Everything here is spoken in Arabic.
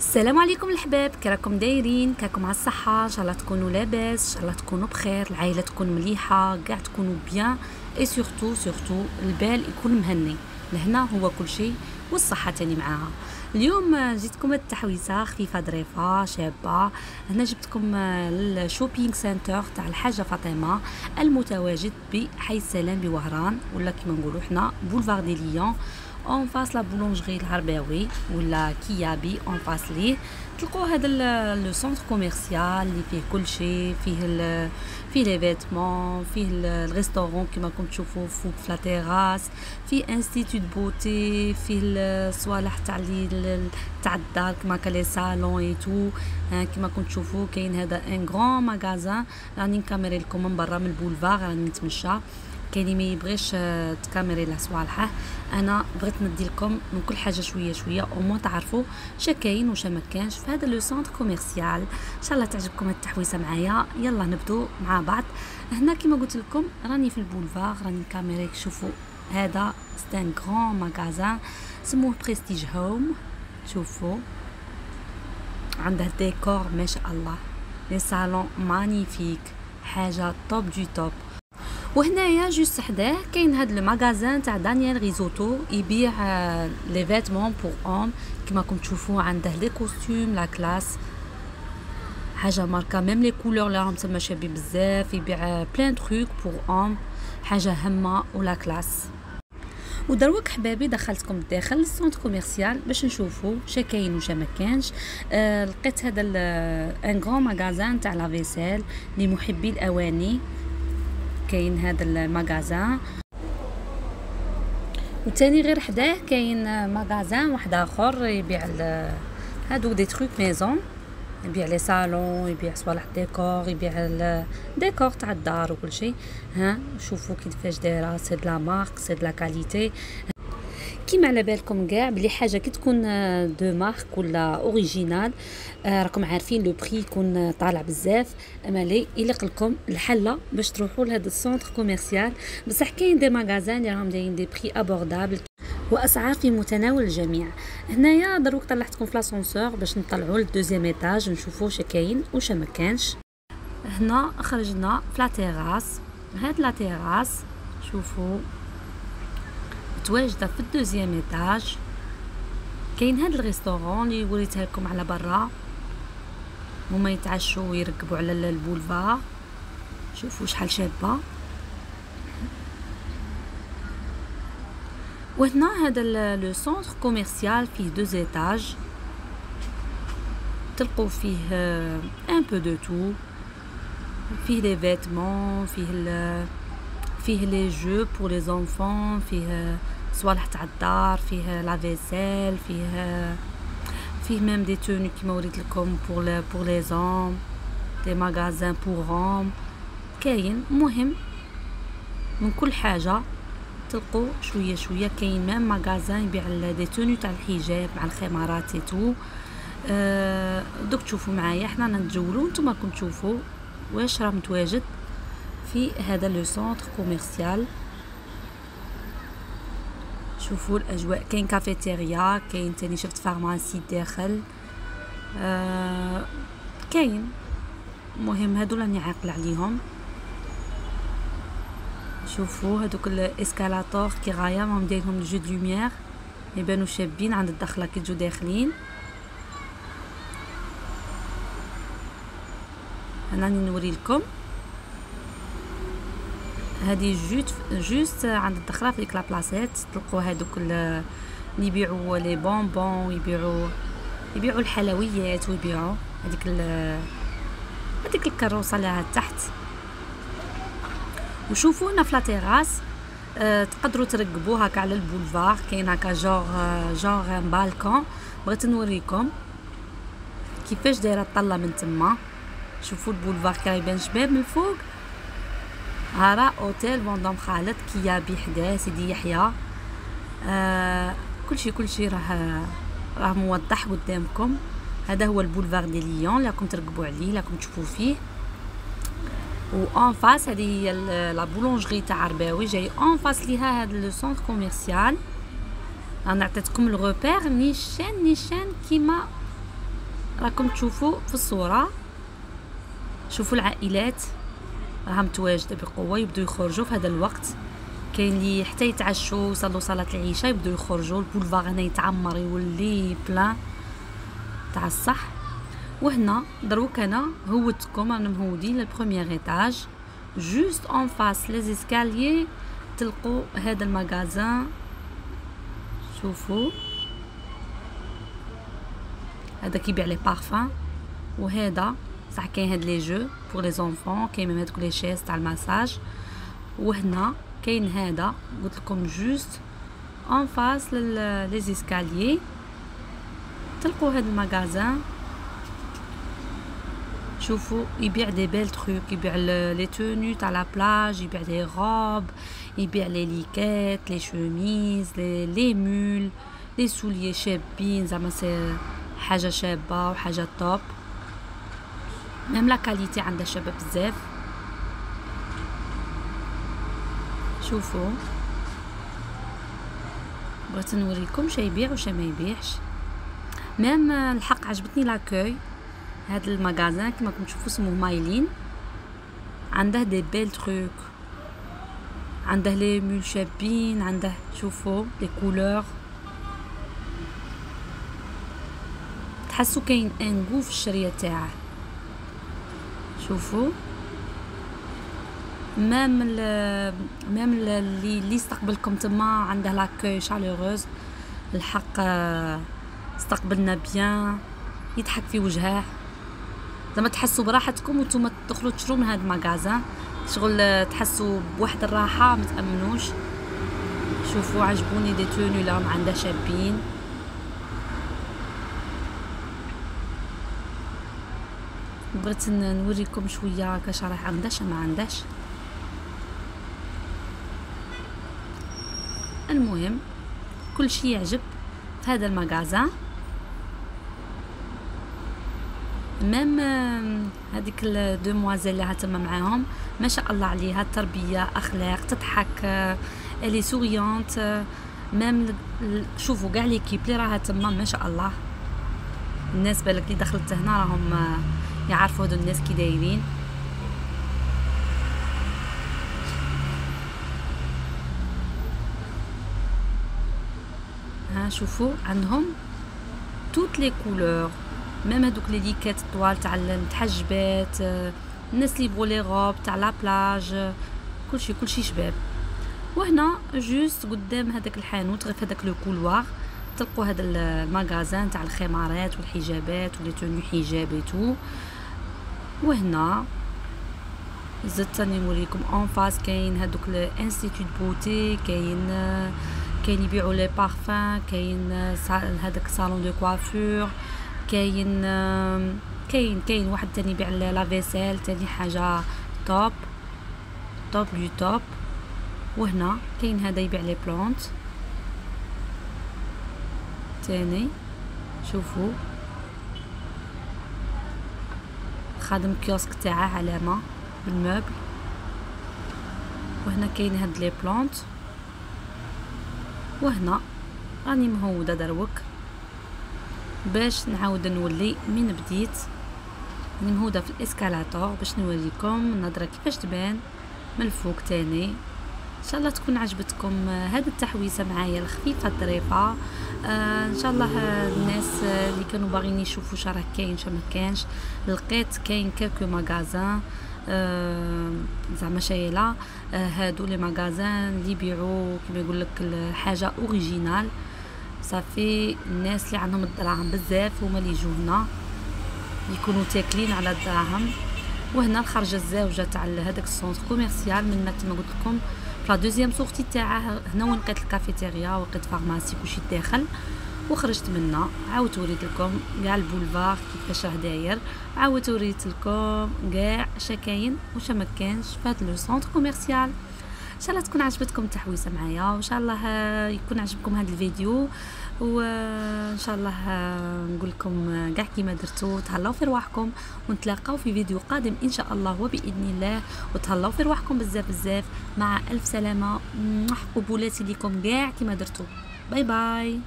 السلام عليكم الحباب، كي راكم دايرين؟ كاكم على الصحه؟ ان شاء الله تكونوا لاباس، ان شاء الله تكونوا بخير، العائله تكون مليحه، كاع تكونوا بيان، اي سورتو البال يكون مهني. لهنا هو كل شيء، والصحه تاني معاها. اليوم جيتكم التحويسه خفيفه ظريفه شابه. هنا جبتكم الشوبينغ سنتر تاع الحاجه فاطمه المتواجد بحي السلام بوهران، ولا كيما نقولوا حنا بولفار دي ليون، اون فاس لا بولونجري الهرباوي ولا كيابي اون فاس ليه. تلقوا هذا لو سونتر كوميرسيال اللي فيه كل شيء، فيه لي فيتمون، فيه الريستورون كما راكم تشوفوا فوق في لا تيراس، فيه انستيتو دو بوتي، فيه الصوالح تاع الدار كما لي صالون اي تو. كما راكم تشوفوا كاين هذا ان غران ماغازان. راني نكاميري لكم من برا من البولفار، راني نتمشى. كاين اللي ما يبغيش تكاميري له صوالحه، انا بغيت ندي لكم من كل حاجه شويه شويه، او ما تعرفوا شا كاين وشا ما كانش في هذا لو سونتر كوميرسيال. ان شاء الله تعجبكم التحويسه معايا. يلا نبدو مع بعض. هنا كما قلت لكم راني في البولفار، راني نكاميري. شوفوا هذا ستان غران ماغازان سموه بريستيج هوم. شوفوا عنده ديكور ما شاء الله، لي صالون مانيفيك، حاجه توب دو توب. وهنايا جوست حداه كاين هاد المغازان تاع دانيال ريزوتو، يبيع لي فيتمون بور اون. كما راكم تشوفوا عنده لي كوستيم لا كلاس، حاجه ماركه ميم لي كولور راهم تما شابين بزاف. يبيع بلان تروك بور اون، حاجه همه ولا كلاس. ودروك حبابي دخلتكم الداخل السونتر كوميرسيال باش نشوفوا شا كاين وشا ما كانش. لقيت هذا ان غران ماغازان تاع لا فيسيل لمحبي الاواني. كاين هذا الماغازان، وثاني غير حداه كاين ماغازان واحد اخر يبيع هادو دي تروك ميزون، يبيع لي صالون، يبيع صوالح ديكور، يبيع الديكور تاع الدار وكل شيء. ها شوفوا كيفاش دايره، سي د لا مارك، سي د لا كاليتي. كيما على بالكم كاع بلي حاجه كي تكون دو مارك ولا اوريجينال، راكم عارفين لو بري يكون طالع بزاف. اما لي يليق لكم الحله باش تروحوا لهذا السونتر كوميرسيال. بصح كاين دي ماغازان اللي راهم دايرين دي بري ابوردابل واسعار في متناول الجميع. هنايا دروك طلعتكم في لاسانسور باش نطلعوا للدوزيام ايطاج نشوفوا شا كاين وشا ما كانش. هنا خرجنا في لا تيراس. هاد لا تيراس شوفوا متواجده في الدوزيام ايطاج. كاين هاد الريستورون اللي وريتها لكم على برا، هما يتعشوا ويركبوا على البولفار. شوفوا شحال شابه. وهنا هذا لو سونتر كوميرسيال فيه دو ايطاج، تلقوا فيه ان بو دو تو، فيه لي فيتمون، فيه لي جو بور لي زونفون، فيه صوالح تاع الدار، فيه لا فيسيل، فيه ميم دي توني كيما وريت لكم بور لي زوم، دي ماغازان بور هوم. كاين مهم من كل حاجه، تلقوا شويه شويه. كاين ميم ماغازان يبيع دي توني تاع الحجاب مع الخمارات تو. دوك تشوفوا معايا، حنا نتجولوا نتوما راكم تشوفوا واش راه متواجد في هذا لو سونتر كوميرسيال. شوفوا الاجواء، كاين كافيتيريا، كاين تاني شفت فارماسي داخل. كاين مهم هادو راني عاقل عليهم. شوفوا هادوك الاسكالاتور كي غايه راهم دايرهم الجو دو لوميير، يبانوا شابين عند الدخله كي تجوا داخلين. انا نوري لكم هذه جوست عند الدخله في ديك لا بلاصات. تلقوا هذوك اللي يبيعوا لي بونبون، يبيعوا الحلويات، ويبيعوا هذيك الكروسه اللي تحت. وشوفوا هنا في لا تيراس تقدروا تركبوا هكا على البولفار. كاين هكا جور بالكون. بغيت نوريكم كيفاش دايره الطله من تما. شوفوا البولفار كي يبان شباب من فوق. هارا اوتيل فوندوم خالد كيابي حداه سيدي يحيى. كلشي راه موضح قدامكم. هذا هو البولفار دي ليون اللي راكم تركبوا عليه، اللي راكم تشوفوا فيه. و اون فاس هذه هي لا بولونجري تاع عرباوي، جاي اون فاس ليها هذا لو سونتر كوميرسيال. انا عطيتكم الغوبير نيشان كيما راكم تشوفوا في الصوره، شوفوا العائلات راهم متواجده بقوه، يبدو يخرجوا في هذا الوقت. كاين اللي حتى يتعشوا وصلوا صلاه العشاء يبدو يخرجوا. البولفار هنا يتعمر يولي بلان تاع الصح. وهنا دروك انا هودتكم، رانا مهودين للبروميير ايطاج جوست اون فاس لي زيسكاليي تلقوا هذا المغازان. شوفوا هذا كيبيع لي بارفان، وهذا صح كاين هاد لي جو بور لي زونفون، كاين ميم هادوك لي شيز تاع الماساج. وهنا كاين هذا قلت لكم جوست اون فاس لي زيسكاليي تلقوا هاد المغازان. شوفوا يبيع دي بيل تروك، يبيع لي توني تاع لا بلاج، يبيع لي روب، يبيع لي ليكات، لي شوميز، لي مول، لي سوليي شابين، زعما سي حاجه شابه وحاجه توب. ميم لا كاليتي عندها شابه بزاف. شوفوا بغيت نوريكم شي يبيع وش ما يبيعش. ميم الحق عجبتني لاكوي هاد المغازان كما راكم تشوفوا اسمه مايلين، عنده دي بيل تروك، عنده لي مول شابين، عنده شوفوا لي كولور، تحسوا كاين انغو في الشريه تاعه. شوفوا ميم اللي استقبلكم تما عنده لاكوي شالوروز، الحق استقبلنا بيان، يضحك في وجهه، زعما تحسوا براحتكم وانتم تدخلوا تشرو من هاد المغازان، شغل تحسوا بواحد الراحه ما تامنوش. شوفوا عجبوني دي توني لهم عنده شابين. بغيت نوريكم شويه كاش راح عندهش ما عندهش. المهم كل شيء يعجب في هذا المغازان. ميم هذيك الدوموازيل اللي هاتما معاهم ما شاء الله عليها، تربيه اخلاق، تضحك، الي سوريونت. ميم شوفوا كاع ليكيب اللي راها تما ما شاء الله. الناس بالك اللي دخلت هنا راهم يعرفوا هادو الناس كي دايرين. ها شوفوا عندهم توت لي كولور، ميم هادوك لي ليكات طوال تاع المتحجبات، الناس اللي يبغوا لي روب تاع لا بلاج، كلشي شباب. وهنا جوست قدام هذاك الحانوت غير في هذاك لو كولوار تلقوا هذا المغازان تاع الخمارات والحجابات ولي توني حجاب ايتو. وهنا زدت راني نوريكم اون فاس كاين هذوك الانستيتوت بوتي، كاين يبيعوا لي بارفان، كاين هذاك صالون دو كوافور، كاين واحد تاني يبيع لا فيسيل، تاني حاجه توب دو توب. وهنا كاين هذا يبيع لي بلانت تاني. شوفوا خادم كيوسك تاعه علامه بالموبل. وهنا كاين هاد لي بلانت. وهنا راني مهوده دروك باش نعاود نولي من بديت، راني مهوده في الاسكالاتور باش نوريكم النظره كيفاش تبان من الفوق تاني. ان شاء الله تكون عجبتكم هذه التحويسه معايا الخفيفه الظريفه. ان شاء الله الناس اللي كانوا باغيين يشوفوا شرا كاين ما كانش، لقيت كاين كالكو ماغازان زعما شايله هادو لي ماغازان اللي يبيعوا كيما يقول لك الحاجه اوريجينال. صافي الناس اللي عندهم الدراهم بزاف هما اللي يجوا هنا يكونوا تاكلين على الدراهم. وهنا الخرجه الزاوجه تاع هذاك السونتر كوميرسيال من كما قلت لكم لا دوزيام سورتي تاعه. هنا وين لقيت الكافيتيريا ولقيت فارماسي كلشي داخل وخرجت منها. عاودت وريت لكم كاع البولفار كيفاش راه داير، عاودت وريت لكم كاع اش كاين واش ما كانش في هذا لو سونتر كوميرسيال. ان شاء الله تكون عجبتكم التحويسه معايا، وان شاء الله يكون عجبكم هذا الفيديو، وان شاء الله نقول لكم كاع كيما درتوا. تهلاو في رواحكم ونتلاقاو في فيديو قادم ان شاء الله وباذن الله. وتهلاو في رواحكم بزاف بزاف، مع الف سلامه. قبولاتي ليكم كاع كيما درتوا. باي باي.